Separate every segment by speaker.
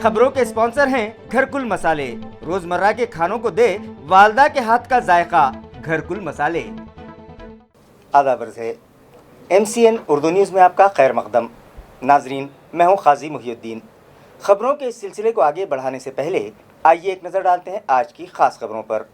Speaker 1: खबरों के स्पॉन्सर हैं घरकुल मसाले। रोजमर्रा के खानों को दे वालदा के हाथ का जायका, घरकुल मसाले। आदाब है MCN उर्दू न्यूज़ में आपका खैर मकदम। नाजरीन, मैं हूं काजी मुहिउद्दीन। खबरों के इस सिलसिले को आगे बढ़ाने से पहले आइए एक नज़र डालते हैं आज की खास खबरों पर।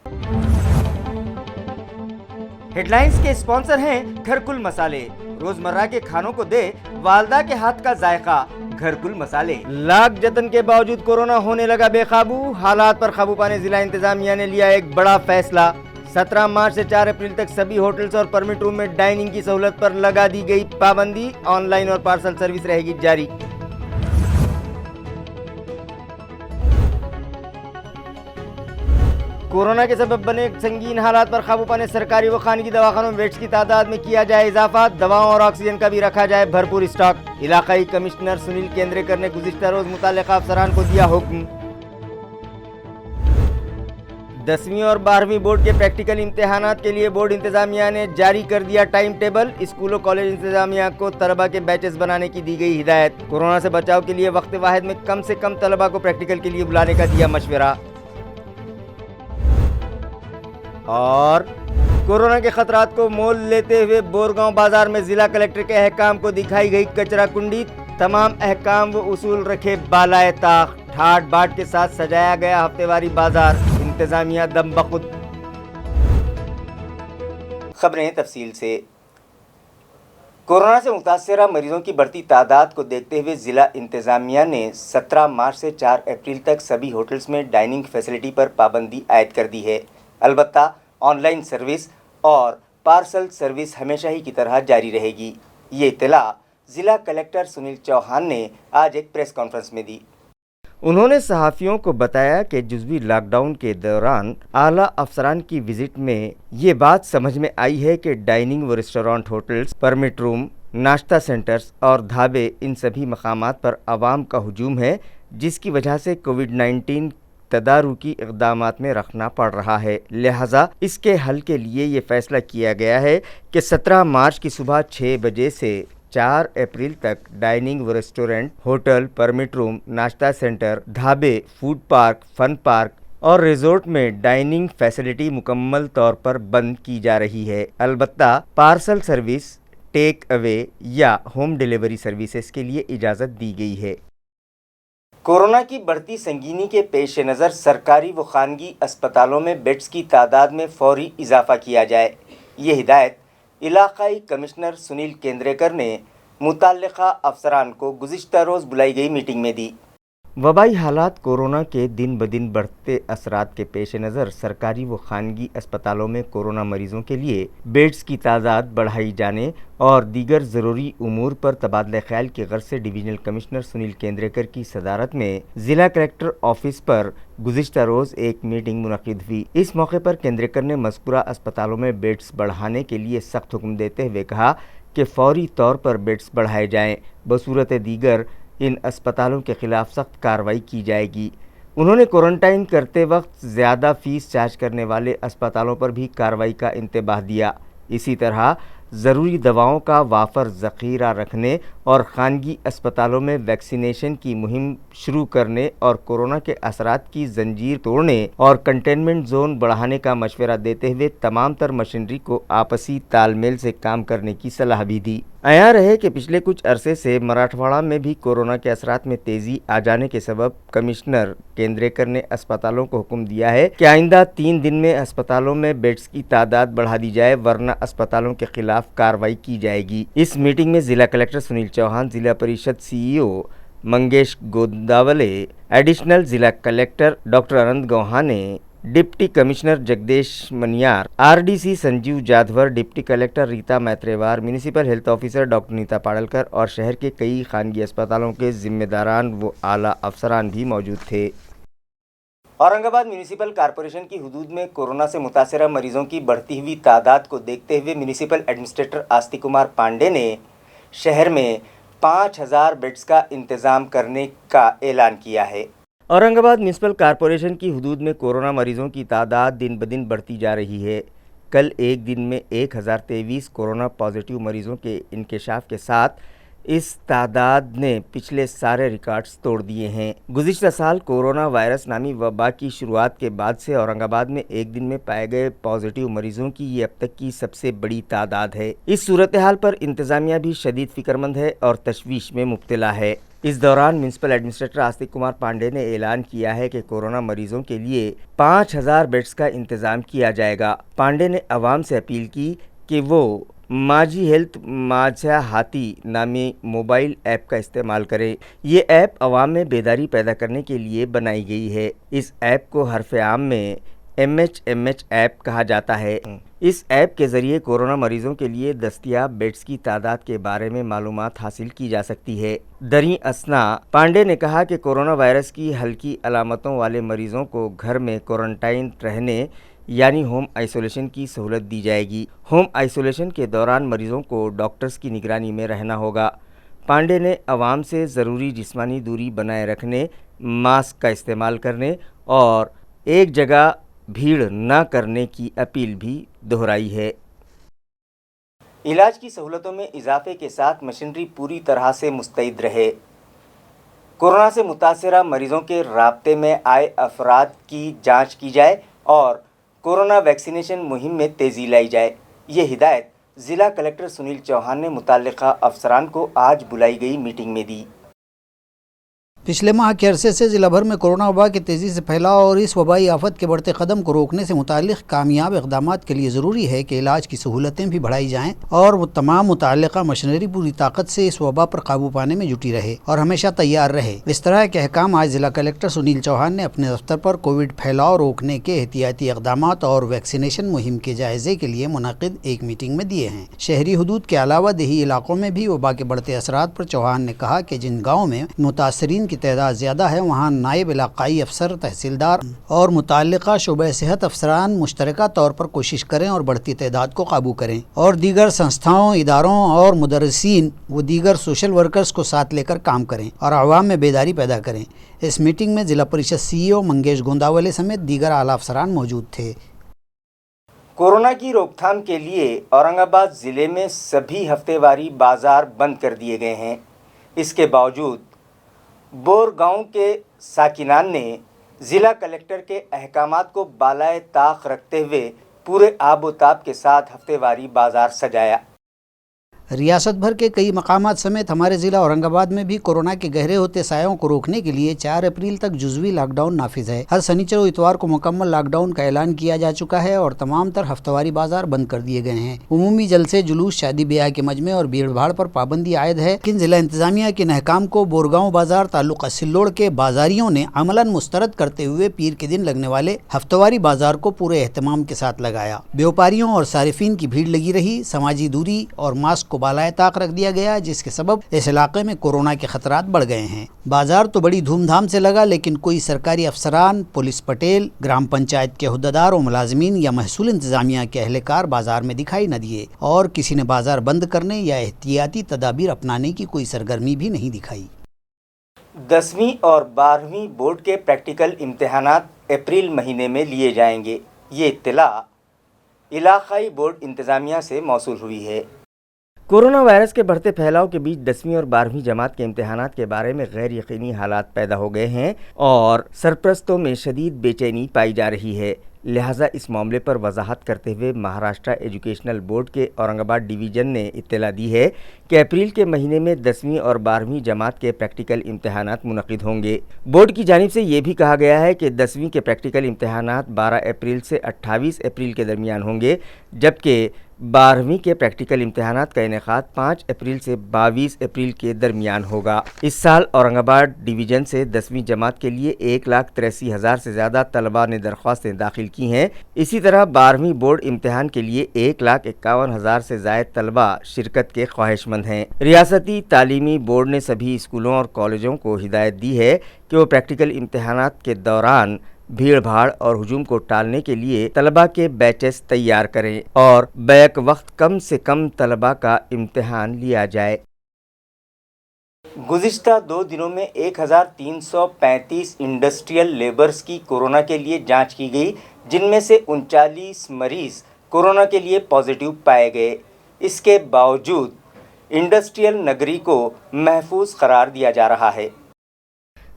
Speaker 1: हेडलाइंस के स्पॉन्सर हैं घरकुल मसाले। रोजमर्रा के खानों को दे वालदा के हाथ का जायका, घरकुल मसाले। लाख जतन के बावजूद कोरोना होने लगा बेकाबू। हालात पर काबू पाने जिला इंतजामिया ने लिया एक बड़ा फैसला। 17 मार्च से 4 अप्रैल तक सभी होटल्स और परमिट रूम में डाइनिंग की सहूलत पर लगा दी गई पाबंदी। ऑनलाइन और पार्सल सर्विस रहेगी जारी। कोरोना के सबब बने संगीन हालात पर काबू पाने सरकारी व खानगी दवाखानों में बेड्स की तादाद में किया जाए इजाफा। दवाओं और ऑक्सीजन का भी रखा जाए भरपूर स्टॉक। इलाकाई कमिश्नर सुनील केंद्रेकर ने गुज़िश्ता रोज मुताल्लिका अफसरान को दिया हुक्म। 10वीं और 12वीं बोर्ड के प्रैक्टिकल इम्तिहानात के लिए बोर्ड इंतजामिया ने जारी कर दिया टाइम टेबल। स्कूलों कॉलेज इंतजामिया को तलबा के बैचेस बनाने की दी गई हिदायत। कोरोना से बचाव के लिए वक्त वाहिद में कम से कम तलबा को प्रैक्टिकल के लिए बुलाने का दिया मशवरा। और कोरोना के खतरात को मोल लेते हुए बोरगांव बाजार में जिला कलेक्टर के अहकाम को दिखाई गई कचरा कुंडी। तमाम अहकाम व उसूल रखे बालाए ताक। ठाट बाट के साथ सजाया गया हफ्तेवारी बाजार। इंतजामिया दम बखुद। खबरें तफसील से। कोरोना से मुतासरा मरीजों की बढ़ती तादाद को देखते हुए जिला इंतजामिया ने 17 मार्च से 4 अप्रैल तक सभी होटल्स में डाइनिंग फैसिलिटी पर पाबंदी आयद कर दी है। अलबत्ता ऑनलाइन सर्विस और पार्सल सर्विस हमेशा ही की तरह जारी रहेगी। ये इत्तला ज़िला कलेक्टर सुनील चौहान ने आज एक प्रेस कॉन्फ्रेंस में दी। उन्होंने सहाफ़ियों को बताया कि जुज़वी लॉकडाउन के दौरान आला अफसरान की विज़िट में ये बात समझ में आई है कि डाइनिंग व रेस्टोरेंट, होटल्स, परमिट रूम, नाश्ता सेंटर्स और ढाबे, इन सभी मकामात पर आवाम का हुजूम है, जिसकी वजह से कोविड-19 तदारुकी इक़दामात में रखना पड़ रहा है। लिहाजा इसके हल के लिए ये फ़ैसला किया गया है कि 17 मार्च की सुबह 6 बजे से 4 अप्रैल तक डाइनिंग व रेस्टोरेंट, होटल, परमिट रूम, नाश्ता सेंटर, ढाबे, फूड पार्क, फन पार्क और रिजोर्ट में डाइनिंग फैसिलिटी मुकम्मल तौर पर बंद की जा रही है। अलबत्ता पार्सल सर्विस, टेक अवे या होम डिलीवरी सर्विसेज के लिए इजाज़त दी गई है। कोरोना की बढ़ती संगीनी के पेश नज़र सरकारी व खानगी अस्पतालों में बेड्स की तादाद में फौरी इजाफा किया जाए। ये हिदायत इलाकाई कमिश्नर सुनील केंद्रेकर ने मुताल्लिका अफसरान को गुज़िश्ता रोज़ बुलाई गई मीटिंग में दी। वबाई हालात कोरोना के दिन ब दिन बढ़ते असरात के पेश नज़र सरकारी व खानगी अस्पतालों में कोरोना मरीज़ों के लिए बेड्स की तादाद बढ़ाई जाने और दीगर ज़रूरी उमूर पर तबादला ख्याल की गर्ज से डिवीजनल कमिश्नर सुनील केंद्रेकर की सदारत में ज़िला कलेक्टर ऑफिस पर गुज़िश्ता रोज़ एक मीटिंग मुनक़िद हुई। इस मौके पर केंद्रेकर ने मज़कूरा अस्पतालों में बेड्स बढ़ाने के लिए सख्त हुक्म देते हुए कहा कि फौरी तौर पर बेड्स बढ़ाए जाएँ, बसूरत दीगर इन अस्पतालों के ख़िलाफ़ सख्त कार्रवाई की जाएगी। उन्होंने क्वारंटाइन करते वक्त ज़्यादा फ़ीस चार्ज करने वाले अस्पतालों पर भी कार्रवाई का इंतबाह दिया। इसी तरह ज़रूरी दवाओं का वाफर ज़ख़ीरा रखने और खानगी अस्पतालों में वैक्सीनेशन की मुहिम शुरू करने और कोरोना के असरात की जंजीर तोड़ने और कंटेनमेंट जोन बढ़ाने का मशवरा देते हुए तमाम तर मशीनरी को आपसी तालमेल से काम करने की सलाह भी दी। आया रहे कि पिछले कुछ अरसे से मराठवाड़ा में भी कोरोना के असरात में तेज़ी आ जाने के सबब कमिश्नर केंद्रेकर ने अस्पतालों को हुक्म दिया है कि आइंदा 3 दिन में अस्पतालों में बेड्स की तादाद बढ़ा दी जाए, वरना अस्पतालों के खिलाफ कार्रवाई की जाएगी। इस मीटिंग में जिला collector Sunil Chauhan, Zila Parishad CEO Mangesh Gondavale, additional जिला collector doctor Anant Gauhane, deputy commissioner Jagdesh Maniyar, RDC Sanjeev Jadhavar, deputy collector Rita Maitrewar, municipal health officer doctor Neeta Padalkar और शहर के कई खानगी अस्पतालों के जिम्मेदारान व आला अफसरान भी मौजूद थे। औरंगाबाद म्यूनिसिपल कॉरपोरेशन की हुदूद में कोरोना से मुतासरा मरीजों की बढ़ती हुई तादाद को देखते हुए म्यूनिसिपल एडमिनिस्ट्रेटर आस्तिक कुमार पांडे ने शहर में 5000 बेड्स का इंतज़ाम करने का ऐलान किया है। औरंगाबाद म्यूनिसिपल कॉरपोरेशन की हुदूद में कोरोना मरीजों की तादाद दिन ब दिन बढ़ती जा रही है। कल एक दिन में 1023 कोरोना पॉजिटिव मरीजों के इंकशाफ के साथ اس تعداد نے پچھلے سارے ریکارڈز توڑ دیے ہیں۔ گزشتہ سال کورونا وائرس نامی وبا کی شروعات کے بعد سے اورنگ آباد میں ایک دن میں پائے گئے پازیٹیو مریضوں کی یہ اب تک کی سب سے بڑی تعداد ہے۔ اس صورتحال پر انتظامیہ بھی شدید فکر مند ہے اور تشویش میں مبتلا ہے۔ اس دوران میونسپل ایڈمنسٹریٹر آستک کمار پانڈے نے اعلان کیا ہے کہ کورونا مریضوں کے لیے 5000 بیڈز کا انتظام کیا جائے گا۔ پانڈے نے عوام سے اپیل کی کہ وہ ماجی ہیلتھ ماجھا ہاتھی نامی موبائل ایپ کا استعمال کریں۔ یہ ایپ عوام میں بیداری پیدا کرنے کے لیے بنائی گئی ہے۔ اس ایپ کو حرف عام میں MHMH ایپ کہا جاتا ہے۔ اس ایپ کے ذریعے کورونا مریضوں کے لیے دستیاب بیڈز کی تعداد کے بارے میں معلومات حاصل کی جا سکتی ہے۔ دریں اثنا پانڈے نے کہا کہ کورونا وائرس کی ہلکی علامتوں والے مریضوں کو گھر میں کوارنٹائن رہنے یعنی ہوم آئسولیشن کی سہولت دی جائے گی۔ ہوم آئسولیشن کے دوران مریضوں کو ڈاکٹرز کی نگرانی میں رہنا ہوگا۔ پانڈے نے عوام سے ضروری جسمانی دوری بنائے رکھنے، ماسک کا استعمال کرنے اور ایک جگہ بھیڑ نہ کرنے کی اپیل بھی دہرائی ہے۔ علاج کی سہولتوں میں اضافے کے ساتھ مشینری پوری طرح سے مستعد رہے۔ کورونا سے متاثرہ مریضوں کے رابطے میں آئے افراد کی جانچ کی جائے اور کورونا ویکسینیشن مہم میں تیزی لائی جائے۔ یہ ہدایت ضلع کلکٹر سنیل چوہان نے متعلقہ افسران کو آج بلائی گئی میٹنگ میں دی۔
Speaker 2: پچھلے ماہ کے عرصے سے ضلع بھر میں کورونا وبا کے تیزی سے پھیلاؤ اور اس وبائی آفت کے بڑھتے قدم کو روکنے سے متعلق کامیاب اقدامات کے لیے ضروری ہے کہ علاج کی سہولتیں بھی بڑھائی جائیں اور وہ تمام متعلقہ مشینری پوری طاقت سے اس وبا پر قابو پانے میں جٹی رہے اور ہمیشہ تیار رہے۔ اس طرح کے احکام آج ضلع کلکٹر سنیل چوہان نے اپنے دفتر پر کووڈ پھیلاؤ روکنے کے احتیاطی اقدامات اور ویکسینیشن مہم کے جائزے کے لیے منعقد ایک میٹنگ میں دیے ہیں۔ شہری حدود کے علاوہ دیہی علاقوں میں بھی وبا کے بڑھتے اثرات پر چوہان نے کہا کہ جن گاؤں میں متاثرین کی تعداد زیادہ ہے وہاں نائب علاقائی افسر، تحصیلدار اور متعلقہ شعبہ صحت افسران مشترکہ طور پر کوشش کریں اور بڑھتی تعداد کو قابو کریں اور دیگر سنستھاؤں، اداروں اور مدرسین و دیگر سوشل ورکرز کو ساتھ لے کر کام کریں اور عوام میں بیداری پیدا کریں۔ اس میٹنگ میں ضلع پریشد CEO منگیش گونداولے سمیت دیگر اعلیٰ افسران موجود تھے۔
Speaker 1: کورونا کی روک تھام کے لیے اورنگ آباد ضلع میں سبھی ہفتے واری بازار بند کر دیے گئے ہیں۔ اس کے باوجود بور گاؤں کے ساکنان نے ضلع کلکٹر کے احکامات کو بالائے طاق رکھتے ہوئے پورے آب و تاب کے ساتھ ہفتے واری بازار سجایا۔
Speaker 2: ریاست بھر کے کئی مقامات سمیت ہمارے ضلع اورنگ آباد میں بھی کورونا کے گہرے ہوتے سایوں کو روکنے کے لیے 4 اپریل تک جزوی لاک ڈاؤن نافذ ہے۔ ہر سنیچر و اتوار کو مکمل لاک ڈاؤن کا اعلان کیا جا چکا ہے اور تمام تر ہفتواری بازار بند کر دیے گئے ہیں۔ عمومی جلسے، جلوس، شادی بیاہ کے مجمع اور بھیڑ بھاڑ پر پابندی عائد ہے، لیکن ضلع انتظامیہ کے احکام کو بورگاؤں بازار تعلقہ سلوڑ کے بازاریوں نے عملاً مسترد کرتے ہوئے پیر کے دن لگنے والے ہفتواری بازار کو پورے اہتمام کے ساتھ لگایا۔ بیوپاریوں اور صارفین کی بھیڑ لگی رہی، سماجی دوری اور ماسک کو بالائے طاق رکھ دیا گیا، جس کے سبب اس علاقے میں کورونا کے خطرات بڑھ گئے ہیں۔ بازار تو بڑی دھوم دھام سے لگا، لیکن کوئی سرکاری افسران، پولیس پٹیل، گرام پنچایت کے عہدیدار و ملازمین یا محصول انتظامیہ کے اہلکار بازار میں دکھائی نہ دیے اور کسی نے بازار بند کرنے یا احتیاطی تدابیر اپنانے کی کوئی سرگرمی بھی نہیں دکھائی۔
Speaker 1: 10ویں اور 12ویں بورڈ کے پریکٹیکل امتحانات اپریل مہینے میں لیے جائیں گے۔ یہ اطلاع علاقائی بورڈ انتظامیہ سے موصول ہوئی ہے۔ کورونا وائرس کے بڑھتے پھیلاؤ کے بیچ 10ویں اور 12ویں جماعت کے امتحانات کے بارے میں غیر یقینی حالات پیدا ہو گئے ہیں اور سرپرستوں میں شدید بے چینی پائی جا رہی ہے۔ لہٰذا اس معاملے پر وضاحت کرتے ہوئے مہاراشٹرا ایجوکیشنل بورڈ کے اورنگ آباد ڈویژن نے اطلاع دی ہے کہ اپریل کے مہینے میں 10ویں اور 12ویں جماعت کے پریکٹیکل امتحانات منعقد ہوں گے۔ بورڈ کی جانب سے یہ بھی کہا گیا ہے کہ 10ویں کے پریکٹیکل امتحانات 12 اپریل سے 28 اپریل کے درمیان ہوں گے، جبکہ 12ویں کے پریکٹیکل امتحانات کا انعقاد 5 اپریل سے 22 اپریل کے درمیان ہوگا۔ اس سال اورنگ آباد ڈویژن سے 10ویں جماعت کے لیے 1,83,000 سے زیادہ طلباء نے درخواستیں داخل کی ہیں۔ اسی طرح 12ویں بورڈ امتحان کے لیے 1,51,000 سے زائد طلباء شرکت کے خواہش مند ہیں۔ ریاستی تعلیمی بورڈ نے سبھی اسکولوں اور کالجوں کو ہدایت دی ہے کہ وہ پریکٹیکل امتحانات کے دوران بھیڑ بھاڑ اور ہجوم کو ٹالنے کے لیے طلباء کے بیچز تیار کریں اور بیک وقت کم سے کم طلباء کا امتحان لیا جائے۔ گزشتہ 2 دنوں میں 1,335 انڈسٹریل لیبرز کی کورونا کے لیے جانچ کی گئی، جن میں سے 39 مریض کورونا کے لیے پازیٹیو پائے گئے۔ اس کے باوجود इंडस्ट्रियल नगरी को महफूज करार दिया जा रहा है।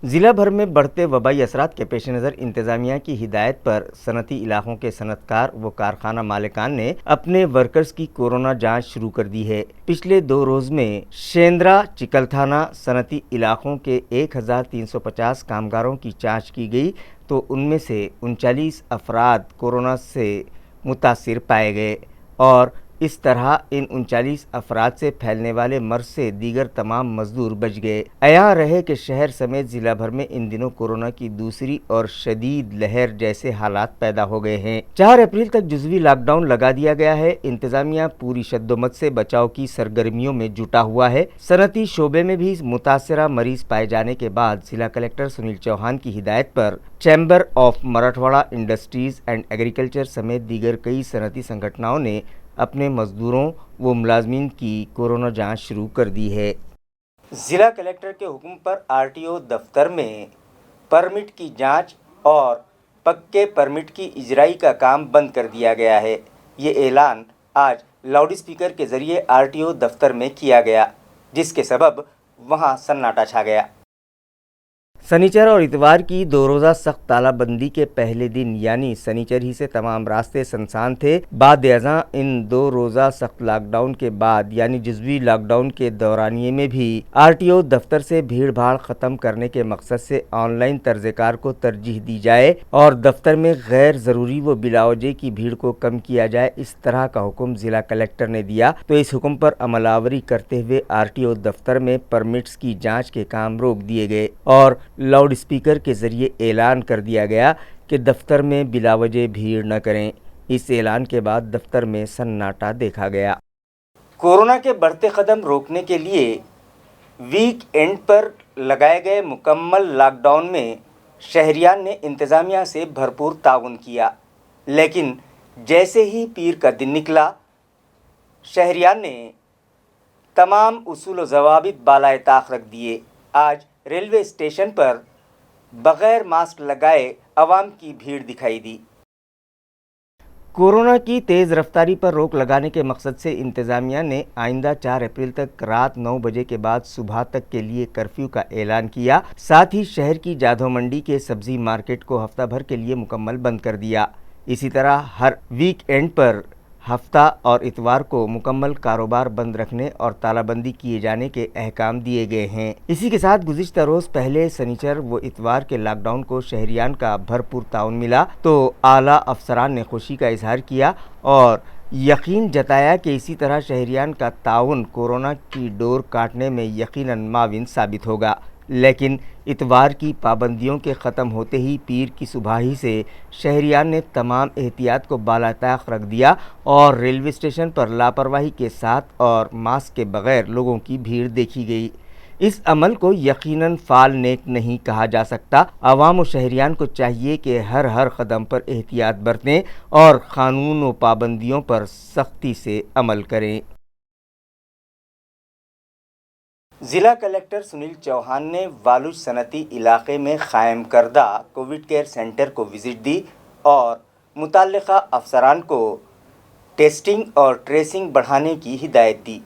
Speaker 1: ज़िला भर में बढ़ते वबाई असरात के पेश नज़र इंतज़ामिया की हिदायत पर सनती इलाकों के सनतकार व कारखाना मालिकान ने अपने वर्कर्स की कोरोना जांच शुरू कर दी है। पिछले 2 रोज़ में शेंद्रा चिकलथाना सनती इलाकों के 1350 कामगारों की जांच की गई तो उनमें से 39 अफराद कोरोना से मुतासिर पाए गए और इस तरह इन 39 अफराद से फैलने वाले मर्ज से दीगर तमाम मजदूर बच गए। अया रहे कि शहर समेत ज़िला भर में इन दिनों कोरोना की दूसरी और शदीद लहर जैसे हालात पैदा हो गए हैं। 4 अप्रैल तक जुज़वी लॉकडाउन लगा दिया गया है। इंतज़ामिया पूरी शद्दोमत से बचाव की सरगर्मियों में जुटा हुआ है। सनती शोबे में भी मुतासरा मरीज पाए जाने के बाद ज़िला कलेक्टर सुनील चौहान की हिदायत पर chamber of Marathwada industries and agriculture समेत दीगर कई सनती संगठनों ने अपने मजदूरों व मुलाजमीन की कोरोना जांच शुरू कर दी है। ज़िला कलेक्टर के हुक्म पर आरटीओ दफ्तर में परमिट की जांच और पक्के परमिट की इजराई का काम बंद कर दिया गया है। ये ऐलान आज लाउड स्पीकर के ज़रिए आरटीओ दफ्तर में किया गया, जिसके सबब वहां सन्नाटा छा गया। शनिचर और इतवार की 2 रोज़ा सख्त तालाबंदी के पहले दिन यानी शनिचर ही से तमाम रास्ते सुनसान थे। बाद अज़ां इन 2 रोज़ा सख्त लॉकडाउन के बाद यानी जुज़वी लॉकडाउन के दौरानिए में भी आरटीओ दफ्तर से भीड़ भाड़ ख़त्म करने के मकसद से ऑनलाइन तर्ज़कार को तरजीह दी जाए और दफ्तर में गैर ज़रूरी व बिलावजे की भीड़ को कम किया जाए, इस तरह का हुक्म ज़िला कलेक्टर ने दिया। तो इस हुक्म पर अमलावरी करते हुए आरटीओ दफ्तर में परमिट्स की जाँच के काम रोक दिए गए और लाउड स्पीकर के ज़रिए ऐलान कर दिया गया कि दफ्तर में बिलावजह भीड़ न करें। इस ऐलान के बाद दफ्तर में सन्नाटा देखा गया। कोरोना के बढ़ते कदम रोकने के लिए वीक एंड पर लगाए गए मुकम्मल लॉकडाउन में शहरियान ने इंतज़ामिया से भरपूर ताउन किया, लेकिन जैसे ही पीर का दिन निकला शहरियान ने तमाम उसूल व ज़वाबित बालाए ताक रख दिए। आज रेलवे स्टेशन पर बग़ैर मास्क लगाए अवाम की भीड़ दिखाई दी। कोरोना की तेज़ रफ्तारी पर रोक लगाने के मकसद से इंतज़ामिया ने आइंदा 4 अप्रैल तक रात 9 बजे के बाद सुबह तक के लिए कर्फ्यू का ऐलान किया। साथ ही शहर की जाधव मंडी के सब्ज़ी मार्केट को हफ्ता भर के लिए मुकम्मल बंद कर दिया। इसी तरह हर वीक एंड पर हफ्ता और इतवार को मुकम्मल कारोबार बंद रखने और तालाबंदी किए जाने के अहकाम दिए गए हैं। इसी के साथ गुज़िश्ता रोज़ पहले शनिचर व इतवार के लॉकडाउन को शहरियान का भरपूर ताउन मिला तो आला अफसरान ने खुशी का इजहार किया और यकीन जताया कि इसी तरह शहरियान का ताउन कोरोना की डोर काटने में यकीनन माविन साबित होगा। लेकिन इतवार की पाबंदियों के ख़त्म होते ही पीर की सुबह से शहरियान ने तमाम एहतियात को बालाताक रख दिया और रेलवे स्टेशन पर लापरवाही के साथ और मास्क के बग़ैर लोगों की भीड़ देखी गई। इस अमल को यकीनन फाल नेक नहीं कहा जा सकता। अवाम व शहरियान को चाहिए कि हर कदम पर एहतियात बरतें और क़ानून व पाबंदियों पर सख्ती से अमल करें। ज़िला कलेक्टर सुनील चौहान ने वालुज सनती इलाके में क़ायम करदा कोविड केयर सेंटर को विज़िट दी और मुतल्लिक़ा अफसरान को टेस्टिंग और ट्रेसिंग बढ़ाने की हिदायत दी।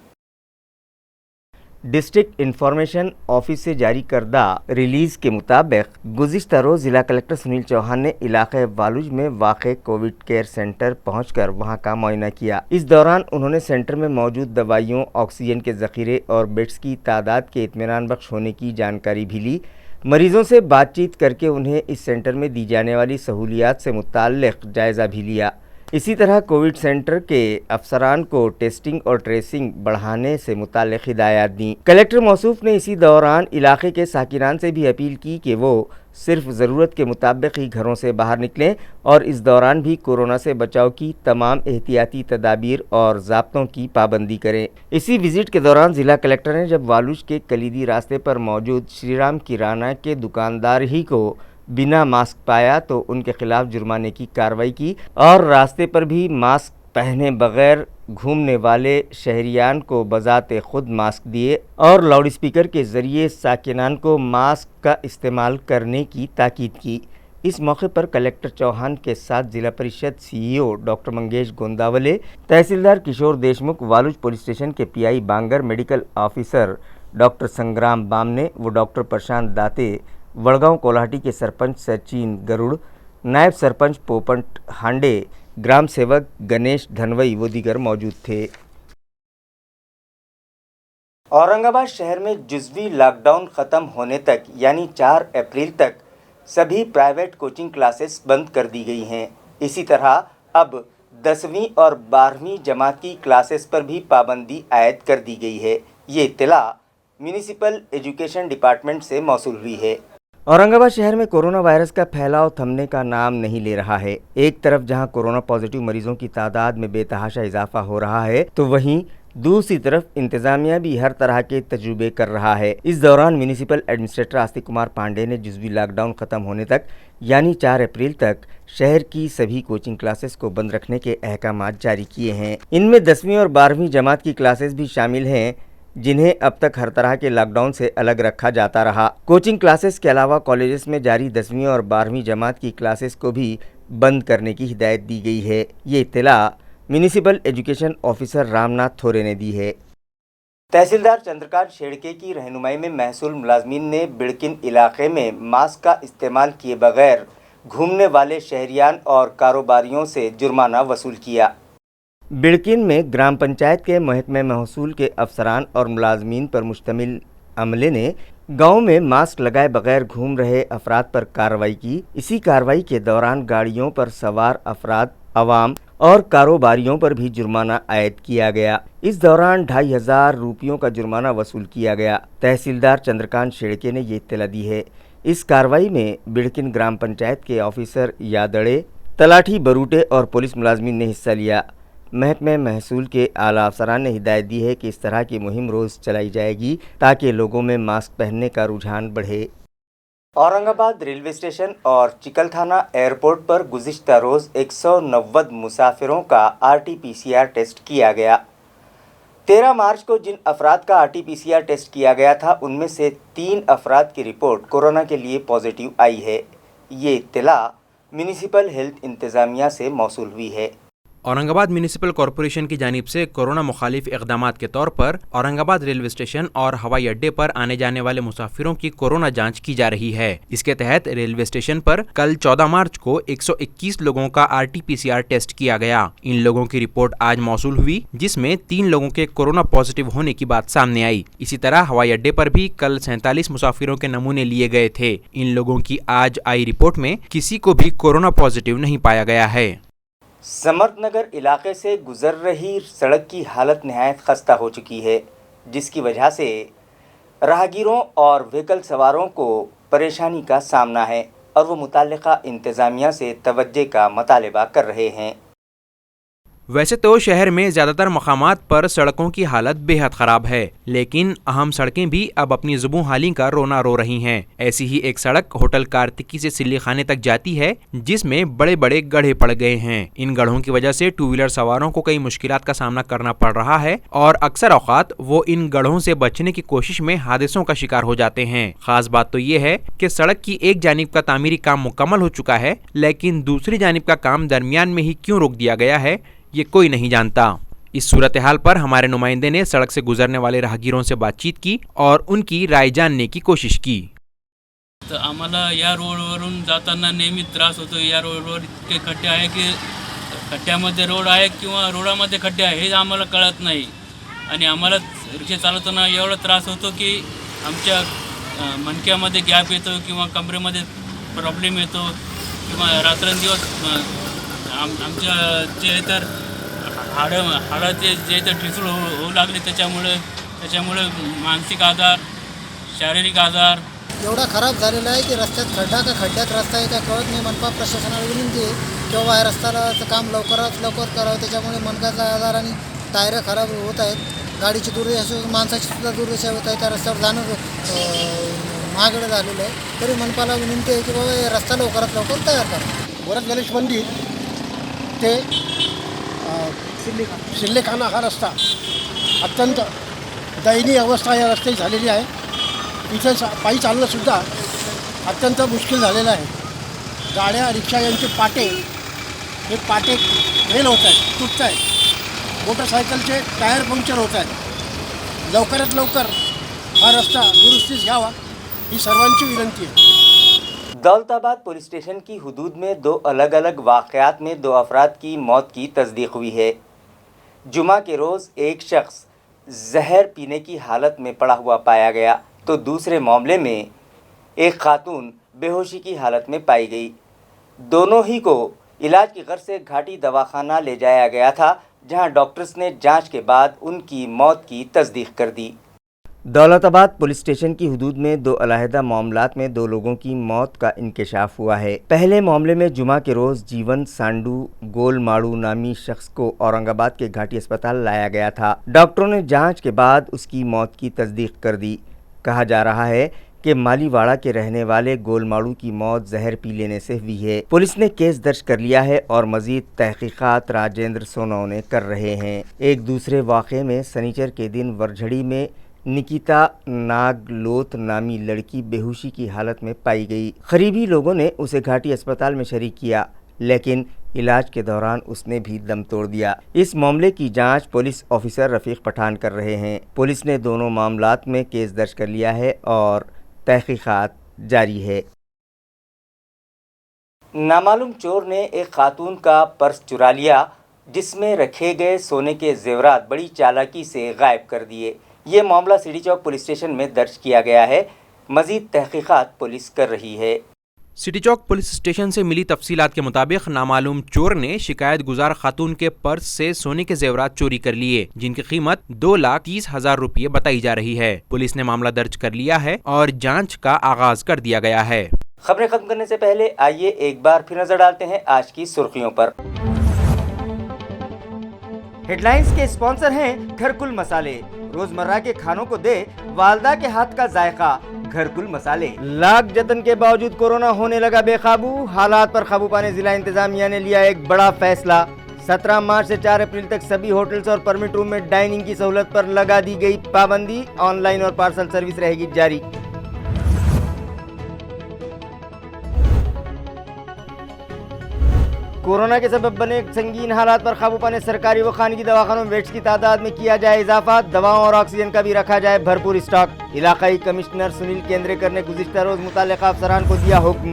Speaker 1: डिस्ट्रिक्ट इंफॉर्मेशन ऑफिस से जारी करदा रिलीज़ के मुताबिक गुज़िश्ता रोज़ ज़िला कलेक्टर सुनील चौहान ने इलाक़े वालुज में वाक़े कोविड केयर सेंटर पहुंचकर वहां का मुआयना किया। इस दौरान उन्होंने सेंटर में मौजूद दवाइयों, ऑक्सीजन के ज़ख़ीरे और बेड्स की तादाद के इत्मीनान बख्श होने की जानकारी भी ली। मरीज़ों से बातचीत करके उन्हें इस सेंटर में दी जाने वाली सहूलियात से मुताल्लिक़ जायज़ा भी लिया। इसी तरह कोविड सेंटर के अफसरान को टेस्टिंग और ट्रेसिंग बढ़ाने से मुताल्लिक़ हिदायत दी। कलेक्टर मौसूफ ने इसी दौरान इलाके के साकिनान से भी अपील की कि वो सिर्फ ज़रूरत के मुताबिक ही घरों से बाहर निकलें और इस दौरान भी कोरोना से बचाव की तमाम एहतियाती तदाबीर और ज़ाब्तों की पाबंदी करें। इसी विज़िट के दौरान ज़िला कलेक्टर ने जब वालुज के कलीदी रास्ते पर मौजूद श्रीराम किराना के दुकानदार ही को बिना मास्क पाया तो उनके खिलाफ जुर्माने की कार्रवाई की और रास्ते पर भी मास्क पहने बगैर घूमने वाले शहरियान को बज़ाते खुद मास्क दिए और लाउड स्पीकर के ज़रिए साकिनान को मास्क का इस्तेमाल करने की ताकीद की। इस मौके पर कलेक्टर चौहान के साथ जिला परिषद सीईओ डॉक्टर मंगेश गोंदावले, तहसीलदार Kishor Deshmukh, values police station के पीआई बांगर, मेडिकल ऑफिसर डॉक्टर संग्राम बामने व डॉक्टर प्रशांत दाते, वड़गांव कोल्हाटी के सरपंच सचिन गरुड़, नायब सरपंच पोपट हांडे, ग्राम सेवक गणेश धनवई व दीगर मौजूद थे। औरंगाबाद शहर में जुज़वी लॉकडाउन खत्म होने तक यानी 4 अप्रैल तक सभी प्राइवेट कोचिंग क्लासेस बंद कर दी गई हैं। इसी तरह अब 10वीं और 12वीं जमात की क्लासेस पर भी पाबंदी आयद कर दी गई है। ये इत्तला म्यूनिसिपल एजुकेशन डिपार्टमेंट से मौसूल हुई है। औरंगाबाद शहर में कोरोना वायरस का फैलाव थमने का नाम नहीं ले रहा है। एक तरफ जहां कोरोना पॉजिटिव मरीजों की तादाद में बेतहाशा इजाफा हो रहा है, तो वहीं दूसरी तरफ इंतजामिया भी हर तरह के तजुर्बे कर रहा है। इस दौरान म्यूनिसिपल एडमिनिस्ट्रेटर आस्तिक कुमार पांडे ने जुज़वी लॉकडाउन खत्म होने तक यानी 4 अप्रैल तक शहर की सभी कोचिंग क्लासेस को बंद रखने के अहकामात जारी किए हैं। इनमें 10वीं और 12वीं जमात की क्लासेस भी शामिल हैं, जिन्हें अब तक हर तरह के लॉकडाउन से अलग रखा जाता रहा। कोचिंग क्लासेस के अलावा कॉलेजेस में जारी 10वीं और 12वीं जमात की क्लासेस को भी बंद करने की हिदायत दी गई है। ये इत्तला म्यूनिसिपल एजुकेशन ऑफिसर रामनाथ थोरे ने दी है। तहसीलदार चंद्रकांत शेड़के की रहनुमाई में महसूल मुलाजमीन ने बिड़किन इलाके में मास्क का इस्तेमाल किए बगैर घूमने वाले शहरियान और कारोबारियों से जुर्माना वसूल किया। बिड़किन में ग्राम पंचायत के महकमे महसूल के अफसरान और मुलाजमीन पर मुश्तमिल अमले ने गांव में मास्क लगाए बगैर घूम रहे अफराद पर कार्रवाई की। इसी कार्रवाई के दौरान गाड़ियों पर सवार अफराद, अवाम और कारोबारियों पर भी जुर्माना आयद किया गया। इस दौरान 2500 रुपयों का जुर्माना वसूल किया गया। तहसीलदार चंद्रकांत शेड़के ने ये इत्तला दी है। इस कार्रवाई में बिड़किन ग्राम पंचायत के ऑफिसर यादड़े, तलाठी बरूटे और पुलिस मुलाजमीन ने हिस्सा लिया। महकमे महसूल के आला अफसरान ने हिदायत दी है कि इस तरह की मुहिम रोज़ चलाई जाएगी ताकि लोगों में मास्क पहनने का रुझान बढ़े। औरंगाबाद रेलवे स्टेशन और चिकलथाना एयरपोर्ट पर गुज़िश्ता रोज़ 190 मुसाफिरों का RT-PCR टेस्ट किया गया। 13 मार्च को जिन अफराद का RT-PCR टेस्ट किया गया था, उनमें से 3 अफराद की रिपोर्ट कोरोना के लिए पॉजिटिव आई है। ये इत्तला म्यूनिसिपल हेल्थ इंतज़ामिया से मौसूल हुई है।
Speaker 3: औरंगाबाद म्यूनिसिपल कॉरपोरेशन की जानिब से कोरोना मुखालिफ इक़दामात के तौर पर औरंगाबाद रेलवे स्टेशन और हवाई अड्डे पर आने जाने वाले मुसाफिरों की कोरोना जांच की जा रही है। इसके तहत रेलवे स्टेशन पर कल 14 मार्च को 121 लोगों का RT-PCR टेस्ट किया गया। इन लोगों की रिपोर्ट आज मौसूल हुई, जिसमें 3 लोगों के कोरोना पॉजिटिव होने की बात सामने आई। इसी तरह हवाई अड्डे पर भी कल 47 मुसाफिरों के नमूने लिए गए थे। इन लोगों की आज आई रिपोर्ट में किसी को भी कोरोना पॉजिटिव नहीं पाया गया है।
Speaker 1: समर्थनगर इलाके से गुजर रही सड़क की हालत निहायत खस्ता हो चुकी है, जिसकी वजह से राहगीरों और व्हीकल सवारों को परेशानी का सामना है और वो मुताल्लिका इंतज़ामिया से तवज्जो का मुतालबा कर रहे हैं।
Speaker 3: वैसे तो शहर में ज़्यादातर मकामात पर सड़कों की हालत बेहद ख़राब है, लेकिन अहम सड़कें भी अब अपनी ज़ुबूं हाली का रोना रो रही हैं। ऐसी ही एक सड़क होटल कार्तिकी से सिल्ली खाने तक जाती है, जिसमें बड़े बड़े गड्ढे पड़ गए हैं। इन गड्ढों की वजह से 2 व्हीलर सवारों को कई मुश्किलात का सामना करना पड़ रहा है और अक्सर औक़ात वो इन गड्ढों से बचने की कोशिश में हादसों का शिकार हो जाते हैं। खास बात तो ये है कि सड़क की एक जानिब का तामीरी काम मुकम्मल हो चुका है, लेकिन दूसरी जानिब का काम दरमियान में ही क्यों रोक दिया गया है, ये कोई नहीं जानता। इस सूरत हाल पर हमारे नुमाइंदे ने सड़क से गुजरने वाले राहगीरों से बातचीत की और उनकी राय जानने की कोशिश की।
Speaker 4: तर आम्हाला या रोडवरून जाताना नेहमी त्रास होतो। या रोडवर इतके खड्डे आहे की खड्ड्यामध्ये रोड आहे किंवा रोडामध्ये खड्डे आहे हे आम्हाला कळत नाही आणि आम्हाला रिक्षा चालवताना एवढा त्रास होतो की आमच्या मणक्यामध्ये गॅप येतो किंवा कमरेमध्ये प्रॉब्लेम येतो किंवा रात्रंदिवस आमच्या जे तर हाडाचे जे तर ठिसूळ होऊ लागले त्याच्यामुळे मानसिक आजार, शारीरिक आजार
Speaker 5: एवढा खराब झालेला आहे की रस्त्यात खड्डा का खड्ड्यात रस्ता आहे का कळत नाही। मनपा प्रशासनाला विनंती आहे किंवा या रस्त्याचं काम लवकरात लवकर करावं। त्याच्यामुळे मनकाचा आजार आणि टायर खराब होत आहेत, गाडीची दुर्दशा, माणसाची सुद्धा दुर्दशा होत आहे। त्या रस्त्यावर जाणं महागडं झालेलं आहे। तरी मनपाला विनंती आहे की बाबा हे रस्ता लवकरात लवकर तयार करा।
Speaker 6: वरद गणेश मंदिर ते सिल्लेखाना हा रस्ता अत्यंत दयनीय अवस्था या रस्त्याची झालेली आहे। इथे पायी चालणंसुद्धा अत्यंत मुश्किल झालेलं आहे। गाड्या रिक्षा यांचे पाटे हे पाटे फेल होत आहेत, तुटत आहेत. मोटरसायकलचे टायर पंक्चर होत आहेत. लवकरात लवकर हा रस्ता दुरुस्तीस घ्यावा ही सर्वांची विनंती आहे.
Speaker 1: दौलताबाद पुलिस स्टेशन की हुदूद में 2 अलग अलग वाक़यात में 2 अफराद की मौत की तस्दीक हुई है. जुमा के रोज़ एक शख्स जहर पीने की हालत में पड़ा हुआ पाया गया तो दूसरे मामले में एक खातून बेहोशी की हालत में पाई गई. दोनों ही को इलाज की गर्ज से घाटी दवाखाना ले जाया गया था, जहां डॉक्टर्स ने जांच के बाद उनकी मौत की तस्दीक कर दी. दौलताबाद पुलिस स्टेशन की हुदूद में 2 अलहदा मामलात में 2 लोगों की मौत का इंकशाफ हुआ है. पहले मामले में जुमा के रोज़ जीवन सांडू गोलमाड़ू नामी शख्स को औरंगाबाद के घाटी अस्पताल लाया गया था. डॉक्टरों ने जांच के बाद उसकी मौत की तस्दीक कर दी. कहा जा रहा है कि मालीवाड़ा के रहने वाले गोलमाड़ू की मौत जहर पी लेने से हुई है. पुलिस ने केस दर्ज कर लिया है और मजीद तहकीकात राजेंद्र सोनवने कर रहे हैं. एक दूसरे वाक़े में सनीचर के दिन वरझड़ी में निकिता नागलोत नामी लड़की बेहोशी की हालत में पाई गई. करीबी लोगों ने उसे घाटी अस्पताल में शरीक किया, लेकिन इलाज के दौरान उसने भी दम तोड़ दिया. इस मामले की जांच पुलिस ऑफिसर रफ़ीक पठान कर रहे हैं. पुलिस ने दोनों मामलात में केस दर्ज कर लिया है और तहकीकात जारी है. नामालूम चोर ने एक खातून का पर्स चुरा लिया, जिसमें रखे गए सोने के जेवरात बड़ी चालाकी से गायब कर दिए. ये मामला सीढ़ी चौक पुलिस स्टेशन में दर्ज किया गया है. मजीद तहकीकात पुलिस कर रही है.
Speaker 3: सिटी चौक पुलिस स्टेशन से मिली तफसीलात के मुताबिक नामालूम चोर ने शिकायत गुजार खातून के पर्स से सोने के जेवरात चोरी कर लिए, जिनकी कीमत 2,30,000 रुपये बताई जा रही है. पुलिस ने मामला दर्ज कर लिया है और जांच का आगाज कर दिया गया है.
Speaker 1: खबरें खत्म करने से पहले आइए एक बार फिर नजर डालते हैं आज की सुर्खियों पर. हेडलाइंस के स्पॉन्सर हैं घरकुल मसाले. रोजमर्रा के खानों को दे वालदा के हाथ का जायका. घरकुल मसाले. लाख जतन के बावजूद कोरोना होने लगा बेकाबू. हालात पर काबू पाने जिला इंतजामिया ने लिया एक बड़ा फैसला. 17 मार्च से 4 अप्रैल तक सभी होटल्स और परमिट रूम में डाइनिंग की सहूलत पर लगा दी गई पाबंदी. ऑनलाइन और पार्सल सर्विस रहेगी जारी. कोरोना के सबब बने संगीन हालात पर काबू पाने सरकारी व खानगी दवाखानों में बेड्स की तादाद में किया जाए इजाफा. दवाओं और ऑक्सीजन का भी रखा जाए भरपूर स्टॉक. इलाकाई कमिश्नर सुनील केंद्रेकर ने गुज़िश्ता रोज मुताल्लिक़ा अफसरान को दिया हुक्म.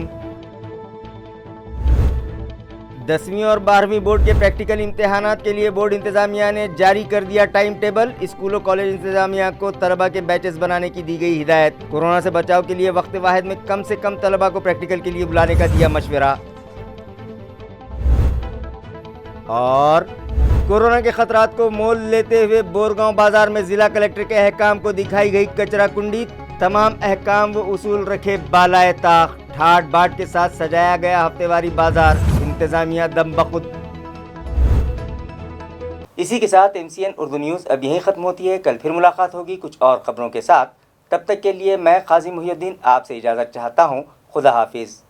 Speaker 1: 10वीं और 12वीं बोर्ड के प्रैक्टिकल इम्तिहानात के लिए बोर्ड इंतजामिया ने जारी कर दिया टाइम टेबल. स्कूलों कॉलेज इंतजामिया को तलबा के बैचेस बनाने की दी गई हिदायत. कोरोना से बचाव के लिए वक्त वाहिद में कम से कम तलबा को प्रैक्टिकल के लिए बुलाने का दिया मशवरा. और कोरोना के खतरात को मोल लेते हुए बोरगांव बाजार में जिला कलेक्टर के अहकाम को दिखाई गई कचरा कुंडी. तमाम अहकाम व उसूल रखे बालाए ताक. ठाट बाट के साथ सजाया गया हफ्तेवारी बाजार. इंतजामिया दम बखुद. इसी के साथ MCN उर्दू न्यूज़ अब यहीं ख़त्म होती है. कल फिर मुलाकात होगी कुछ और खबरों के साथ. तब तक के लिए मैं काजी मुहिउद्दीन आपसे इजाज़त चाहता हूँ. खुदा हाफिज़.